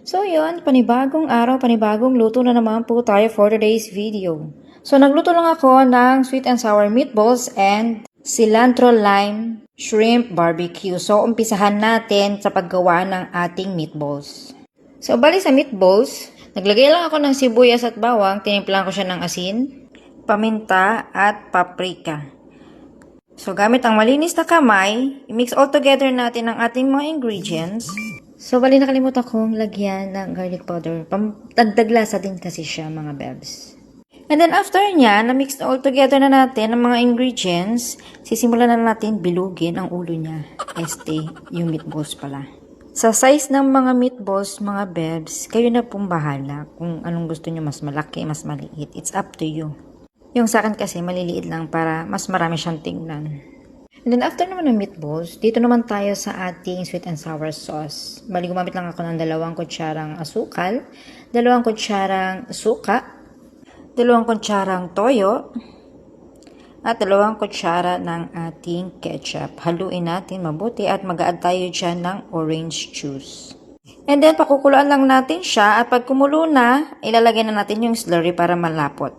So yun, panibagong araw, panibagong luto na naman po tayo for today's video. So nagluto lang ako ng sweet and sour meatballs and cilantro lime shrimp barbecue. So umpisahan natin sa paggawa ng ating meatballs. So bali sa meatballs, naglagay lang ako ng sibuyas at bawang, tinimplan ko siya ng asin, paminta at paprika. So gamit ang malinis na kamay, i-mix all together natin ang ating mga ingredients. So, bali nakalimutan kong lagyan ng garlic powder. Dagdag lasa din kasi siya, mga bebs. And then, after niya, na-mix all together na natin ang mga ingredients, sisimulan na natin bilugin ang ulo niya. Yung meatballs pala. Sa size ng mga meatballs, mga bebs, kayo na pong bahala kung anong gusto nyo, mas malaki, mas maliit. It's up to you. Yung sa akin kasi, maliliit lang para mas marami siyang tingnan. And then, after naman ng meatballs, dito naman tayo sa ating sweet and sour sauce. Bali, gumamit lang ako ng 2 kutsarang asukal, 2 kutsarang suka, 2 kutsarang toyo, at 2 kutsara ng ating ketchup. Haluin natin mabuti at mag-add tayo dyan ng orange juice. And then, pakukuluan lang natin siya at pag kumulo na, ilalagay na natin yung slurry para malapot.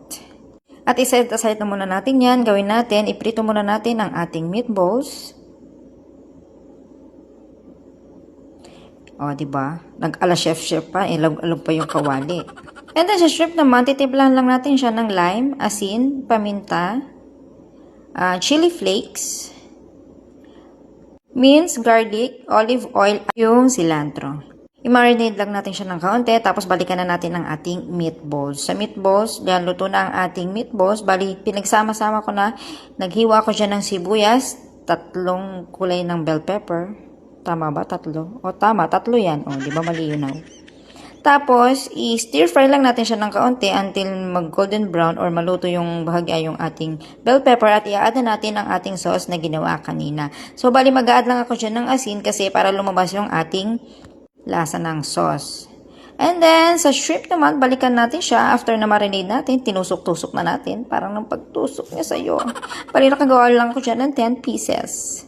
At iset aside na muna natin yan. Gawin natin, iprito muna natin ang ating meatballs. O, diba? Nag-ala chef-chef pa. Ilog-alog pa yung kawali. And then, sa shrimp naman, titimplan lang natin siya ng lime, asin, paminta, chili flakes, minced garlic, olive oil, yung cilantro. I-marinate lang natin siya ng kaunti, tapos balikan na natin ang ating meatballs. Sa meatballs, yan, luto na ang ating meatballs. Bali, pinagsama-sama ko na, naghiwa ko dyan ng sibuyas, 3 kulay ng bell pepper. Tama ba? 3? O, tama, 3 yan. O, di ba mali yun? Tapos, i-stir fry lang natin siya ng kaunti until mag-golden brown or maluto yung bahagya yung ating bell pepper at i-add na natin ang ating sauce na ginawa kanina. So, bali, mag-add lang ako dyan ng asin kasi para lumabas yung ating lasa ng sauce. And then, sa shrimp naman, balikan natin siya. After na marinade natin, tinusok-tusok na natin. Parang ng pagtusok niya sa'yo. Bali, nakagawa lang ko dyan ng 10 pieces.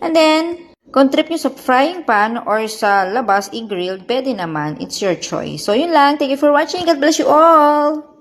And then, kung trip nyo sa frying pan or sa labas, i-grilled, pwede naman. It's your choice. So, yun lang. Thank you for watching. God bless you all!